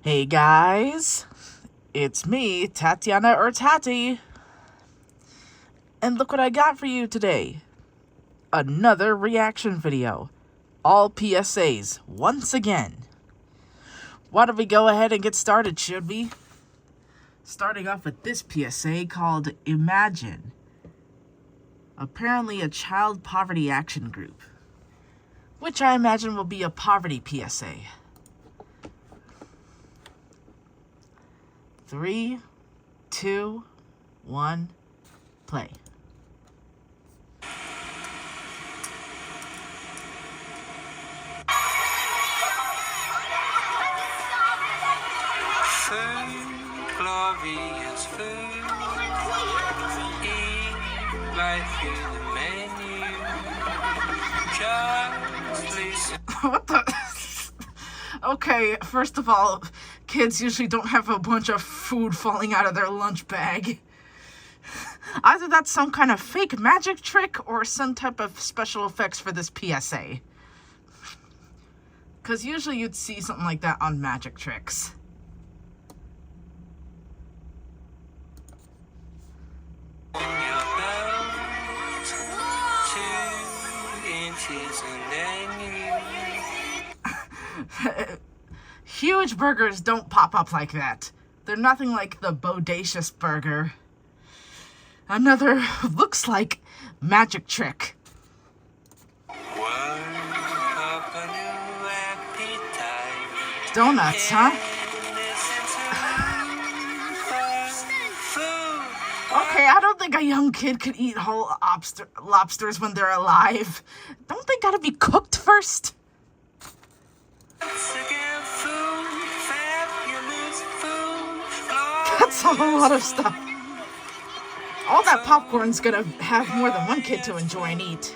Hey guys, it's me, Tatiana or Tati, and look what I got for you today. Another reaction video. All PSAs, once again. Why don't we go ahead and get started, should we? Starting off with this PSA called Imagine. Apparently a child poverty action group, which I imagine will be a poverty PSA. 3, 2, 1, play. Food, glorious food. Eat right through the menu. Just listen. What the? Okay, first of all, kids usually don't have a bunch of food falling out of their lunch bag. Either that's some kind of fake magic trick or some type of special effects for this PSA. Because usually you'd see something like that on magic tricks. Your belt, 2 inches and then you. Huge burgers don't pop up like that. They're nothing like the bodacious burger. Another looks like magic trick. Up a new appetite. Donuts, huh? Okay, I don't think a young kid could eat whole lobsters when they're alive. Don't they gotta be cooked first? That's a whole lot of stuff. All that popcorn's gonna have more than one kid to enjoy and eat.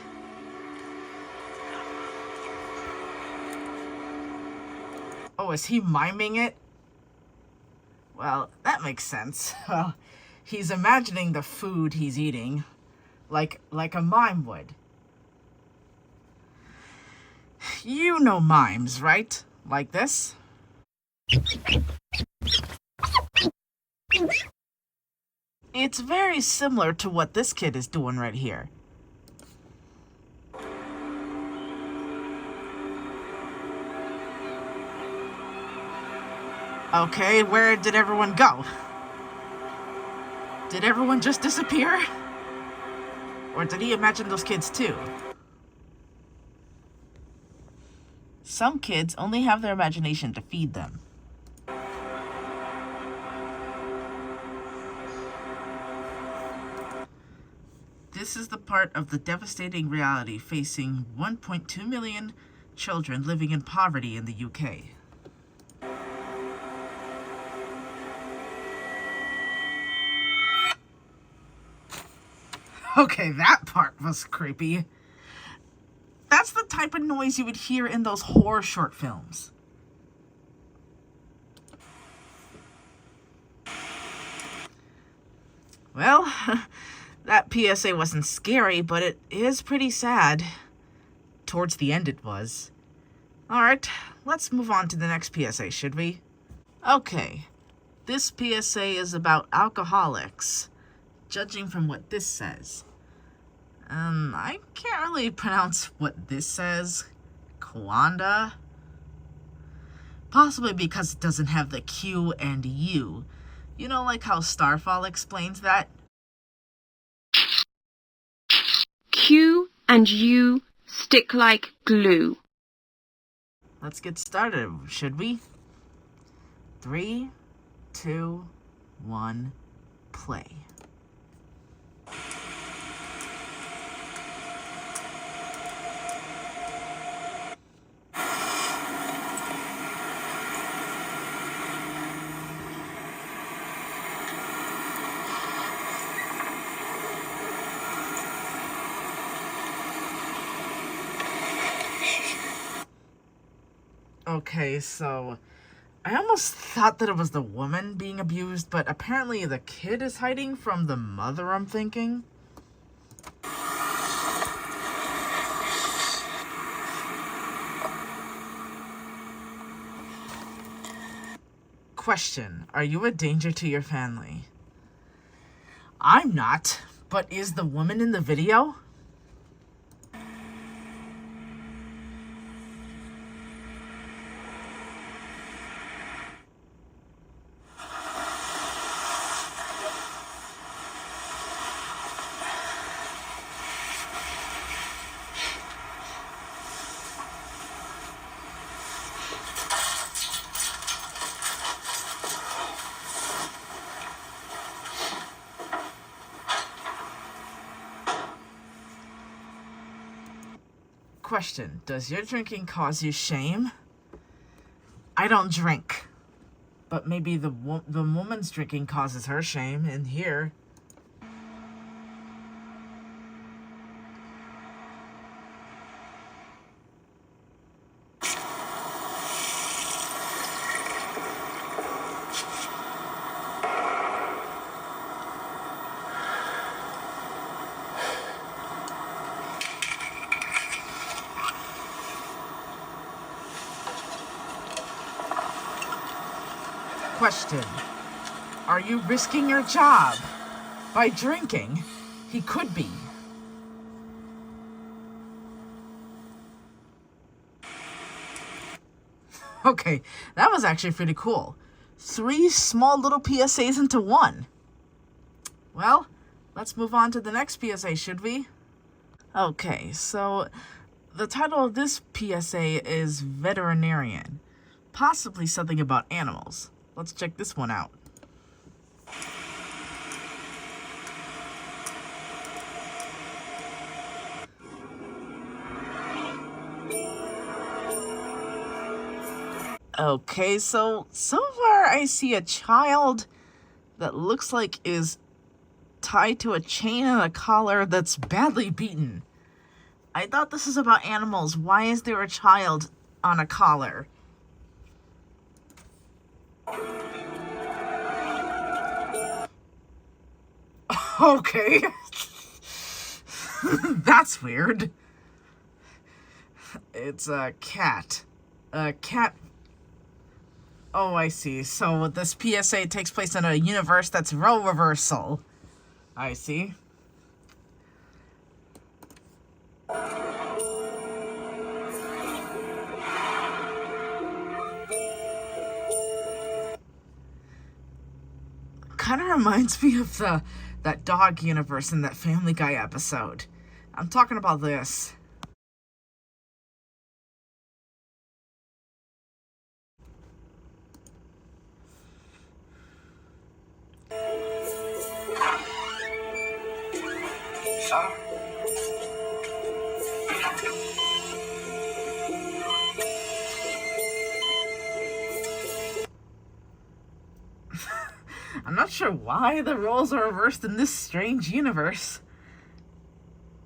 Oh, is he miming it? Well, that makes sense. Well, he's imagining the food he's eating, like a mime would. You know mimes, right? Like this? It's very similar to what this kid is doing right here. Okay, where did everyone go? Did everyone just disappear? Or did he imagine those kids too? Some kids only have their imagination to feed them. This is the part of the devastating reality facing 1.2 million children living in poverty in the UK. Okay, that part was creepy. That's the type of noise you would hear in those horror short films. Well, that PSA wasn't scary, but it is pretty sad. Towards the end it was. Alright, let's move on to the next PSA, should we? Okay, this PSA is about alcoholics, judging from what this says. I can't really pronounce what this says. Kwanda? Possibly because it doesn't have the Q and U. You know, like how Starfall explains that? Q and U stick like glue. Let's get started, should we? 3, 2, 1, play. Okay, so I almost thought that it was the woman being abused, but apparently the kid is hiding from the mother, I'm thinking. Question: are you a danger to your family? I'm not, but is the woman in the video? Question: does your drinking cause you shame? I don't drink, but maybe the woman's drinking causes her shame in here. Question: are you risking your job by drinking? He could be. Okay, that was actually pretty cool. 3 small little PSAs into one. Well, let's move on to the next PSA, should we? Okay, so the title of this PSA is veterinarian, possibly something about animals. Let's check this one out. Okay, so far I see a child that looks like is tied to a chain and a collar that's badly beaten. I thought this is about animals. Why is there a child on a collar? Okay. That's weird. It's a cat. A cat. Oh, I see. So this PSA takes place in a universe that's role reversal. I see. Kind of reminds me of that dog universe in that Family Guy episode. I'm talking about this. Sir? I'm not sure why the roles are reversed in this strange universe.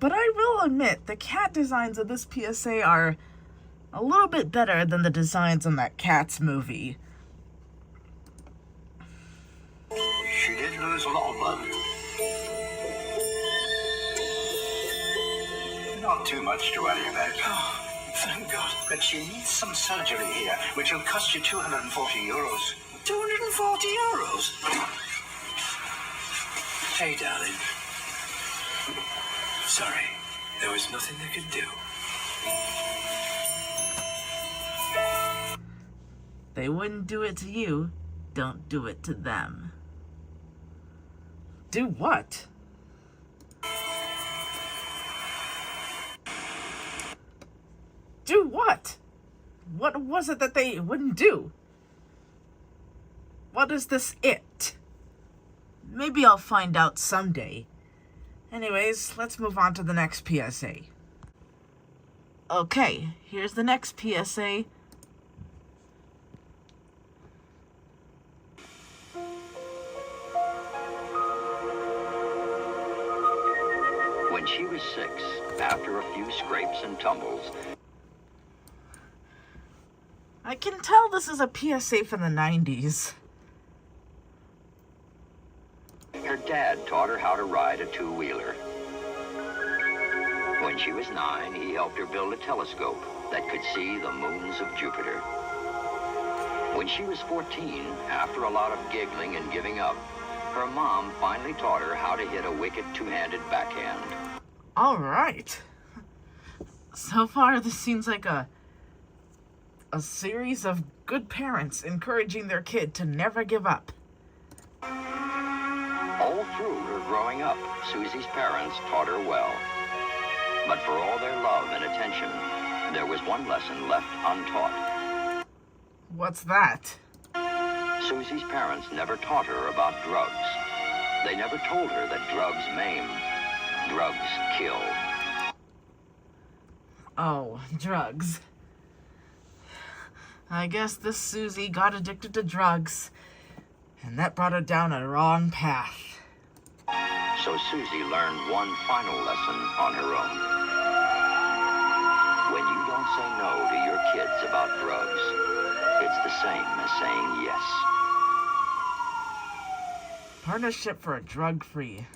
But I will admit, the cat designs of this PSA are a little bit better than the designs in that Cats movie. She did lose a lot of blood. Not too much to worry about. Oh, thank God. But she needs some surgery here, which will cost you 240 euros. 240 euros? Hey, darling. Sorry, there was nothing I could do. They wouldn't do it to you. Don't do it to them. Do what? Do what? What was it that they wouldn't do? What is this it? Maybe I'll find out someday. Anyways, let's move on to the next PSA. Okay, here's the next PSA. When she was 6, after a few scrapes and tumbles, I can tell this is a PSA from the 90s. her dad taught her how to ride a two-wheeler. When she was 9, he helped her build a telescope that could see the moons of Jupiter. When she was 14, after a lot of giggling and giving up, her mom finally taught her how to hit a wicked two-handed backhand. All right. So far, this seems like a series of good parents encouraging their kid to never give up. All through her growing up, Susie's parents taught her well. But for all their love and attention, there was one lesson left untaught. What's that? Susie's parents never taught her about drugs. They never told her that drugs maim, drugs kill. Oh, drugs. I guess this Susie got addicted to drugs, and that brought her down a wrong path. So Susie learned one final lesson on her own. When you don't say no to your kids about drugs, it's the same as saying yes. Partnership for a drug-free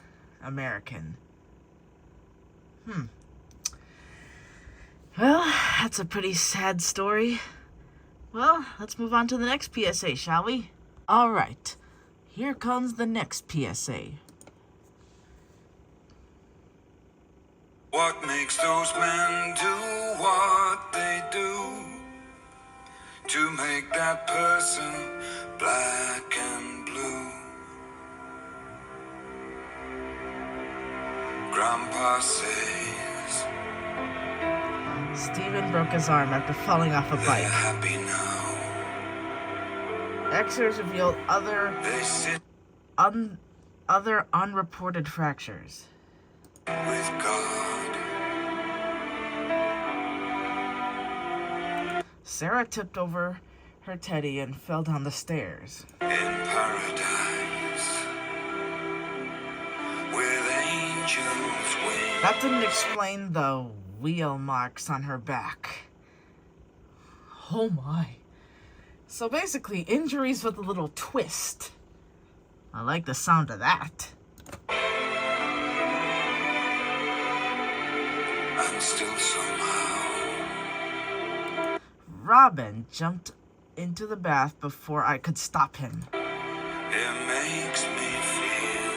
American. Well, that's a pretty sad story. Well, let's move on to the next PSA, shall we? All right, here comes the next PSA. What makes those men do what they do to make that person black and blue? Grandpa says Steven broke his arm after falling off a they're bike. happy now. X-rays revealed They sit other unreported fractures. with God. Sarah tipped over her teddy and fell down the stairs. In paradise with angels wings. That didn't explain the wheel marks on her back. Oh my. So basically, injuries with a little twist. I like the sound of that. And still somehow Robin jumped into the bath before I could stop him. it makes me feel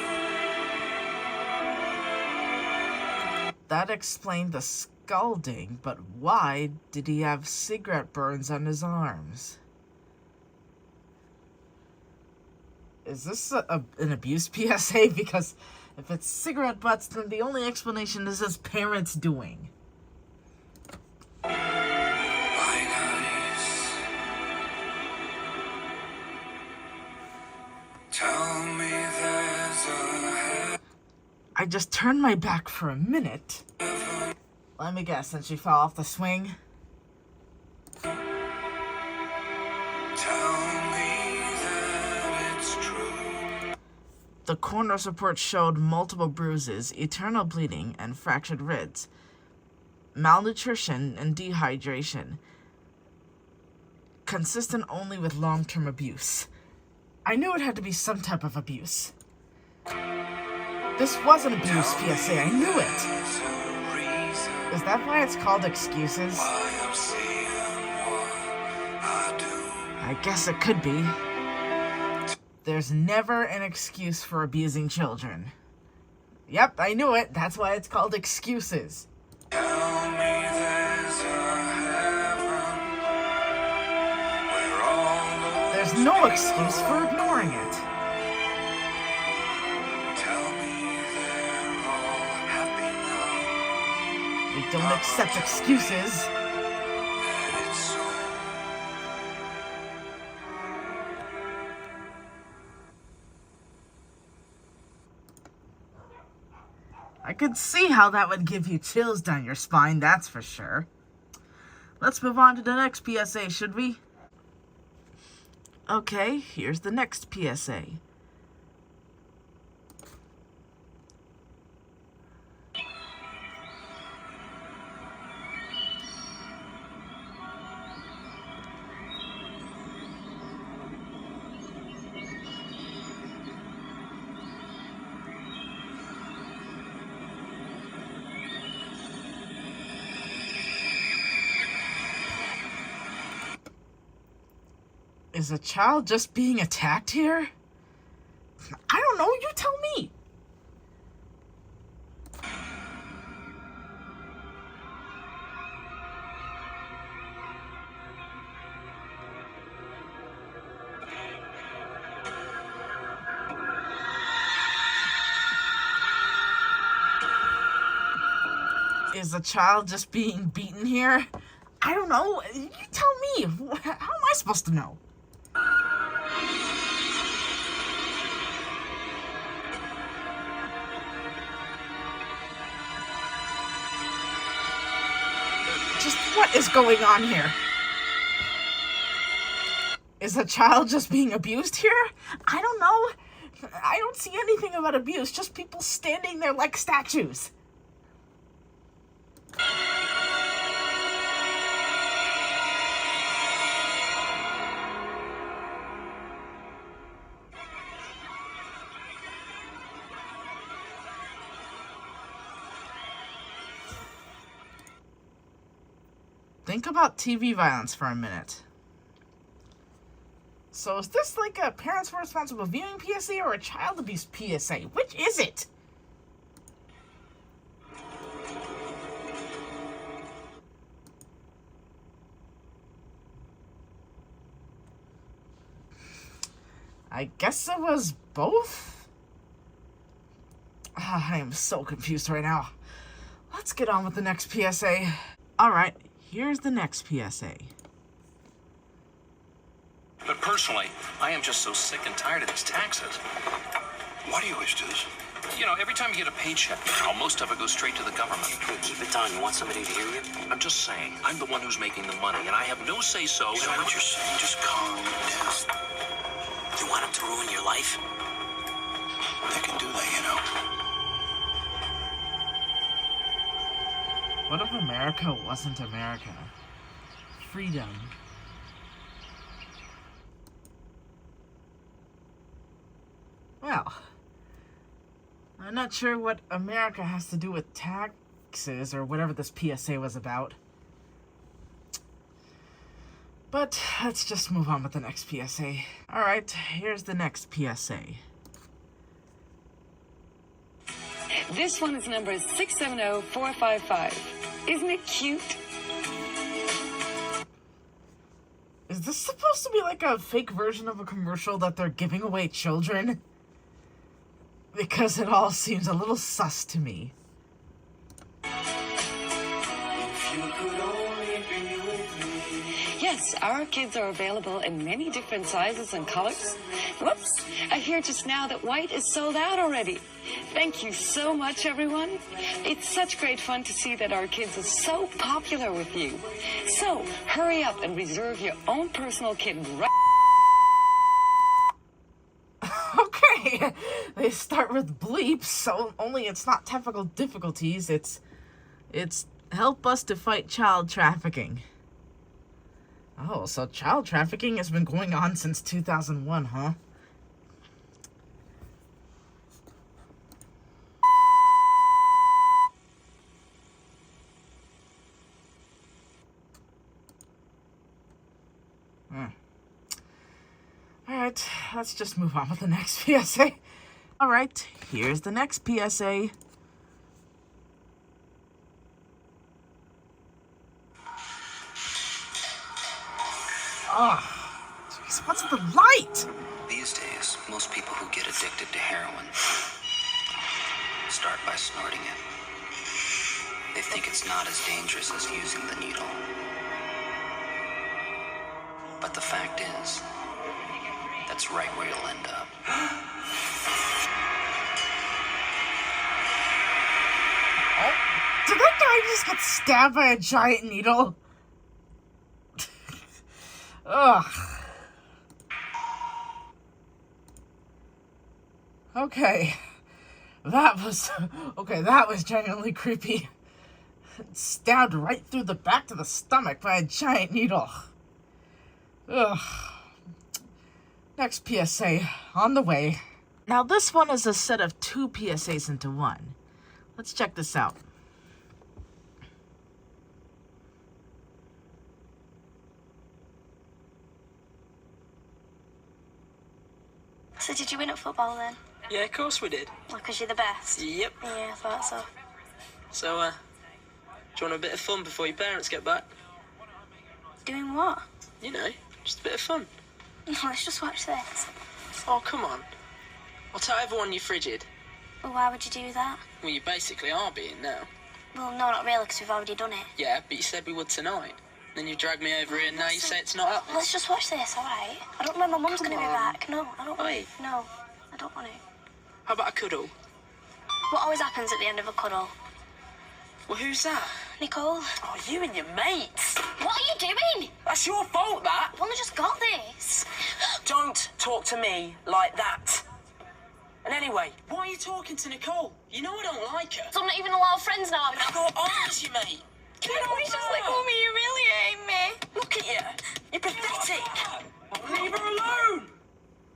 That explained the scalding, but why did he have cigarette burns on his arms? Is this an abuse PSA? Because if it's cigarette butts, then the only explanation is his parents doing. white eyes. Tell me there's a I just turned my back for a minute. heaven. Let me guess, and she fell off the swing? Tell me that it's true. The coroner's report showed multiple bruises, eternal bleeding, and fractured ribs, malnutrition, and dehydration, consistent only with long-term abuse. I knew it had to be some type of abuse. This was an abuse PSA, I knew it. There's a reason Is that why it's called excuses? why I'm seeing what I do. I guess it could be. There's never an excuse for abusing children. Yep, I knew it. That's why it's called excuses. Tell me there's a heaven where all There's those no people excuse for ignoring it. tell me they're all happy now. We don't accept excuses. That it's so. I could see how that would give you chills down your spine, that's for sure. Let's move on to the next PSA, should we? Okay, here's the next PSA. Is a child just being attacked here? I don't know, you tell me. Is a child just being beaten here? I don't know. You tell me. How am I supposed to know? Just what is going on here? Is a child just being abused here? I don't know. I don't see anything about abuse, just people standing there like statues. Think about TV violence for a minute. So is this like a parents were responsible viewing PSA or a child abuse PSA? Which is it? I guess it was both? I am so confused right now. Let's get on with the next PSA. Alright, here's the next PSA. But personally, I am just so sick and tired of these taxes. Why do you wish to this? You know, every time you get a paycheck now, most of it goes straight to the government. Keep it down. You want somebody to hear you? I'm just saying, I'm the one who's making the money, and I have no say-so. You know what you're saying? Just calm down. You want him to ruin your life? They can do that, you know. What if America wasn't America? Freedom. Well, I'm not sure what America has to do with taxes or whatever this PSA was about. But let's just move on with the next PSA. Alright, here's the next PSA. This one is number 670455. Isn't it cute? Is this supposed to be like a fake version of a commercial that they're giving away children? Because it all seems a little sus to me. Yes, our kids are available in many different sizes and colors. Whoops, I hear just now that white is sold out already. Thank you so much, everyone. It's such great fun to see that our kids are so popular with you. So, hurry up and reserve your own personal kid right. Okay, they start with bleeps, so only it's not technical difficulties, it's help us to fight child trafficking. Oh, so child trafficking has been going on since 2001, huh? Alright, let's just move on with the next PSA. Alright, here's the next PSA. Jeez, what's the light? These days, most people who get addicted to heroin start by snorting it. They think it's not as dangerous as using the needle. But the fact is, that's right where you'll end up. Oh, did that guy just get stabbed by a giant needle? Ugh. Okay. That was genuinely creepy. Stabbed right through the back of the stomach by a giant needle. Ugh. Next PSA, on the way. Now this one is a set of 2 PSAs into one. Let's check this out. So did you win at football then? Yeah, of course we did. Well, because you're the best? Yep. Yeah, I thought so. So, do you want a bit of fun before your parents get back? Doing what? You know, just a bit of fun. No, let's just watch this. Oh, come on. I'll tell everyone you're frigid. Well, why would you do that? Well, you basically are being now. Well, no, not really, because we've already done it. Yeah, but you said we would tonight. Then you dragged me over here and now you say it's not happening. Let's just watch this, alright? I don't know when my mum's going to be back. No, I don't want Oi. to. No, I don't want to. How about a cuddle? What always happens at the end of a cuddle? Well, who's that? Nicole. Oh, you and your mates. What are you doing? That's your fault, that. I've only just got this. Don't talk to me like that. And anyway, why are you talking to Nicole? You know I don't like her. So I'm not even allowed friends now. I've got arms, you mate. Get on Please just let go of me. You really hate me. Look at you. You're pathetic. Leave her alone.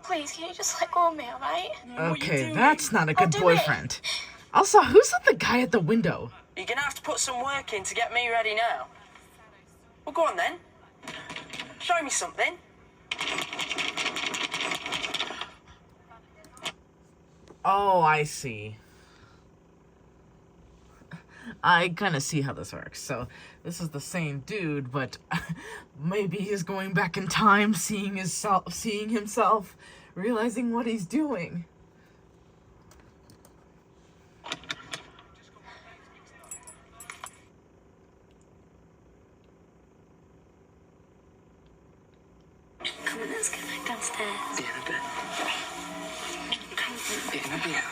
Please, can you just let go of me, alright? Okay, that's not a I'll good do boyfriend. Also, who's the guy at the window? You're gonna have to put some work in to get me ready now. Well, go on then. Show me something. Oh, I see. I kind of see how this works. So, this is the same dude, but maybe he's going back in time, seeing himself, realizing what he's doing. Come on, let's go back downstairs. Yeah, in a bit. In a bit.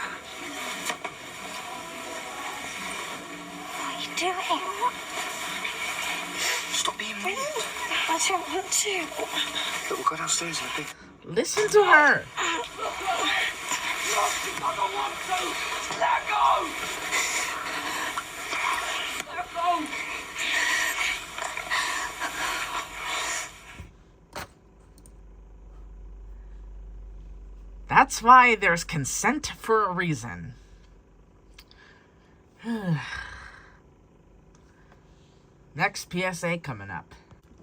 What are you doing? Stop being mean. I don't want to. Look, we'll go downstairs in a bit. Listen to her. Let go! Let go! That's why there's consent for a reason. Next PSA coming up.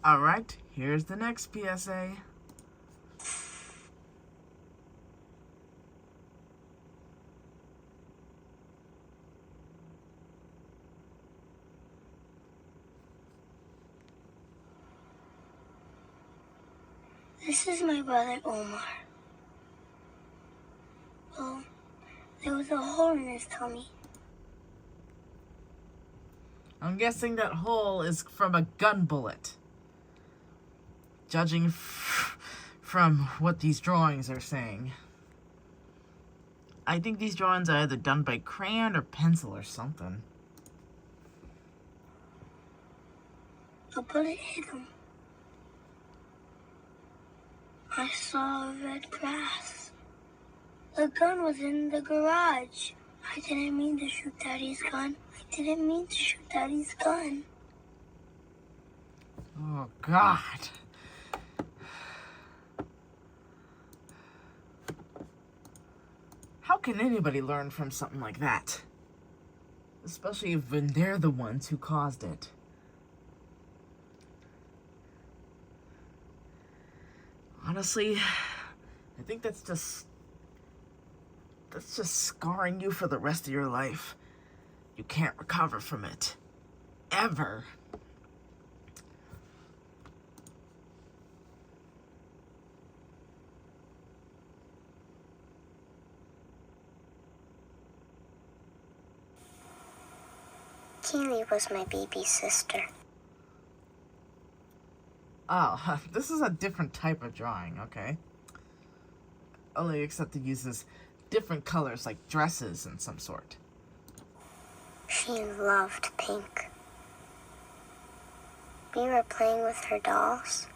Alright, here's the next PSA. This is my brother Omar. Well, there was a hole in his tummy. I'm guessing that hole is from a gun bullet. Judging from what these drawings are saying. I think these drawings are either done by crayon or pencil or something. A bullet hit him. I saw red grass. The gun was in the garage. I didn't mean to shoot Daddy's gun. I didn't mean to shoot Daddy's gun. Oh, God. How can anybody learn from something like that? Especially when they're the ones who caused it. Honestly, I think that's just scarring you for the rest of your life. You can't recover from it. Ever. Keely was my baby sister. Oh, this is a different type of drawing, okay? Only except it uses different colors like dresses and some sort. She loved pink. We were playing with her dolls.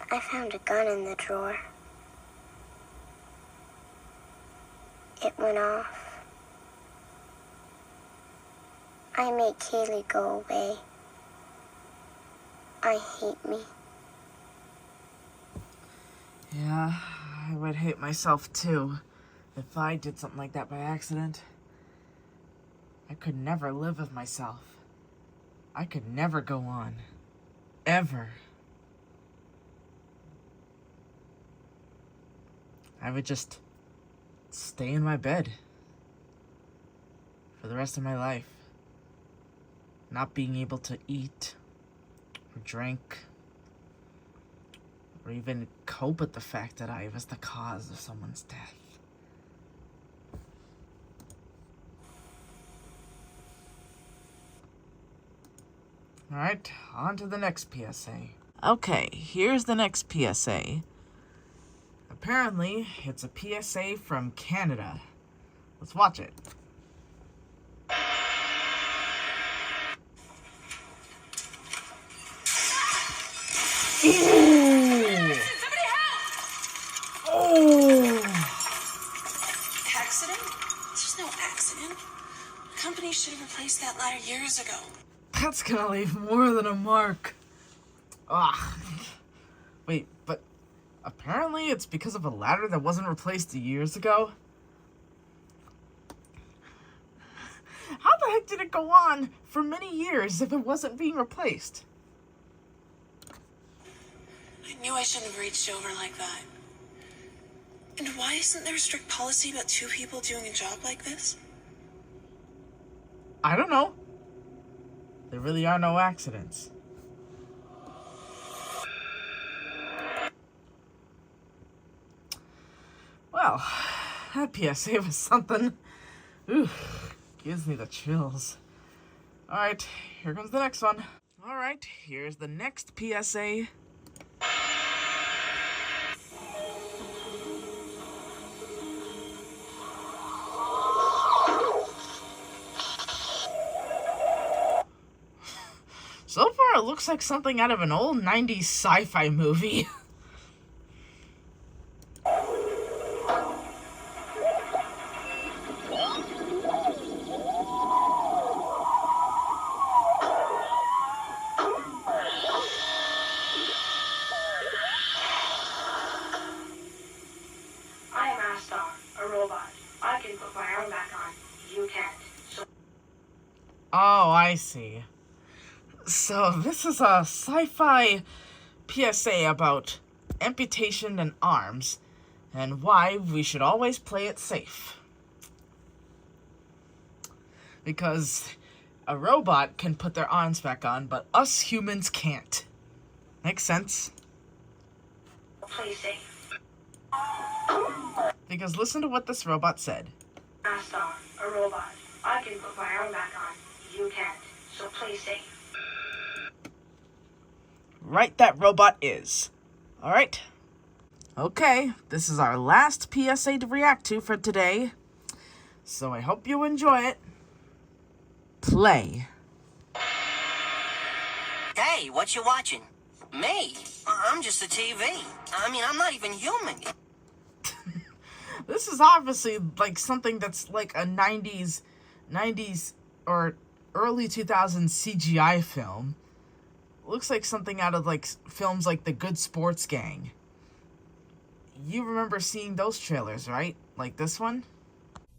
I found a gun in the drawer. It went off. I made Kaylee go away. I hate me. Yeah, I would hate myself too if I did something like that by accident. I could never live with myself. I could never go on. Ever. I would just stay in my bed for the rest of my life. Not being able to eat or drink or even cope with the fact that I was the cause of someone's death. Alright, on to the next PSA. Okay, here's the next PSA. Apparently, it's a PSA from Canada. Let's watch it. Ooh. Somebody help! Oh! Accident? There's no accident. The company should have replaced that ladder years ago. That's gonna leave more than a mark. Ugh. Wait, but apparently it's because of a ladder that wasn't replaced years ago? How the heck did it go on for many years if it wasn't being replaced? I knew I shouldn't have reached over like that. And why isn't there a strict policy about 2 people doing a job like this? I don't know. There really are no accidents. Well, that PSA was something. Ooh, gives me the chills. Alright, here comes the next one. Alright, here's the next PSA. So far, it looks like something out of an old 90s sci-fi movie. I am Astar, a robot. I can put my arm back on. You can't. So Oh, I see. So this is a sci-fi PSA about amputation and arms and why we should always play it safe. Because a robot can put their arms back on, but us humans can't. Makes sense? play safe. Because listen to what this robot said. Astar, a robot. I can put my arm back on. You can't. So play safe. Right, that robot is. Alright. Okay, this is our last PSA to react to for today. So I hope you enjoy it. Play. Hey, what you watching? Me? I'm just a TV. I mean, I'm not even human. This is obviously like something that's like a 90s or early 2000s CGI film. Looks like something out of like films like The Good Sports Gang. You remember seeing those trailers, right? Like this one?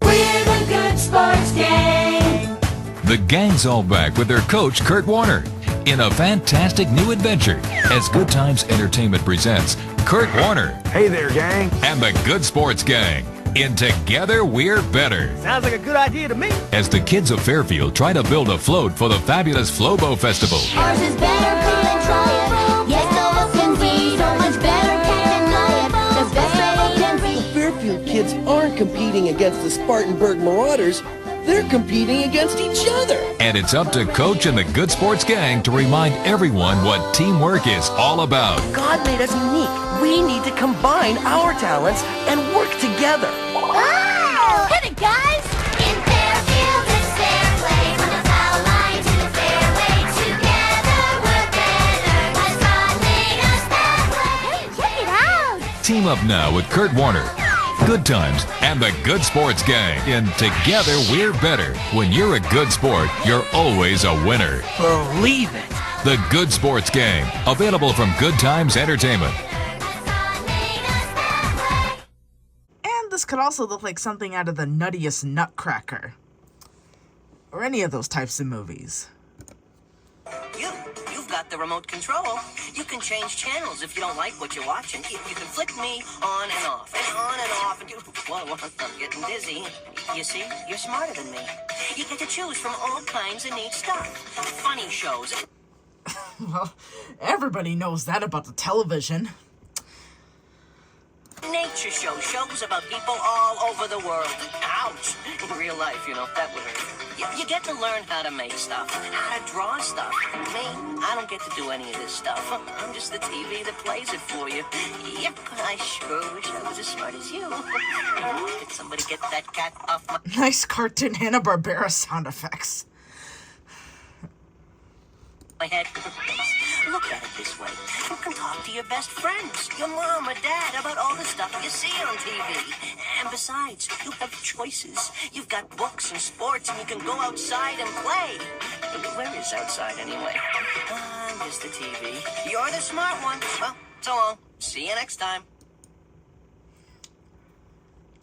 We're the Good Sports Gang. The gang's all back with their coach, Kurt Warner, in a fantastic new adventure as Good Times Entertainment presents Kurt Warner. Hey there, gang. And the Good Sports Gang in Together We're Better. Sounds like a good idea to me. As the kids of Fairfield try to build a float for the fabulous Flobo Festival. Ours is better, come and try it. Yes, so can be so much better, can play it. The best way can be. The Fairfield kids aren't competing against the Spartanburg Marauders. They're competing against each other. And it's up to Coach and the Good Sports Gang to remind everyone what teamwork is all about. God made us unique. We need to combine our talents and work together. Oh! Hit it, guys! In Fairfield, it's fair play. From the foul line to the fairway. Together we're better. 'Cause God made us that way. Hey, check it out! Team up now with Kurt Warner, Good Times, and the Good Sports Gang in Together We're Better. When you're a good sport, you're always a winner. Believe it. The Good Sports Gang, available from Good Times Entertainment. And this could also look like something out of The Nuttiest Nutcracker. Or any of those types of movies. You've got the remote control. You can change channels if you don't like what you're watching. You can flick me on and off, and on and off. And whoa, I'm getting dizzy. You see, you're smarter than me. You get to choose from all kinds of neat stuff. Funny shows. Well, everybody knows that about the television. Nature shows about people all over the world. Ouch! In real life, you know, that would hurt. You get to learn how to make stuff, how to draw stuff. Me, I don't get to do any of this stuff. I'm just the TV that plays it for you. Yep, I sure wish I was as smart as you. Did somebody get that cat off my... Nice cartoon Hanna-Barbera sound effects. My head. Look at it this way. You can talk to your best friends, your mom or dad, about all the stuff you see on TV. And besides, you have choices. You've got books and sports, and you can go outside and play. Where is outside anyway? I'm just the TV. You're the smart one. Well, so long. See you next time.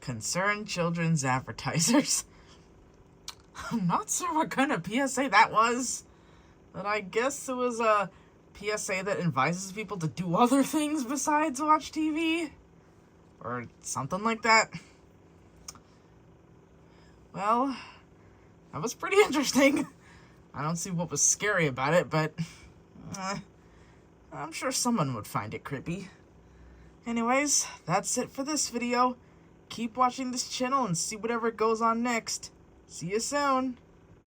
Concerned children's advertisers. I'm not sure what kind of PSA that was, but I guess it was a PSA that advises people to do other things besides watch TV, or something like that. Well, that was pretty interesting. I don't see what was scary about it, but I'm sure someone would find it creepy. Anyways, that's it for this video. Keep watching this channel and see whatever goes on next. See you soon.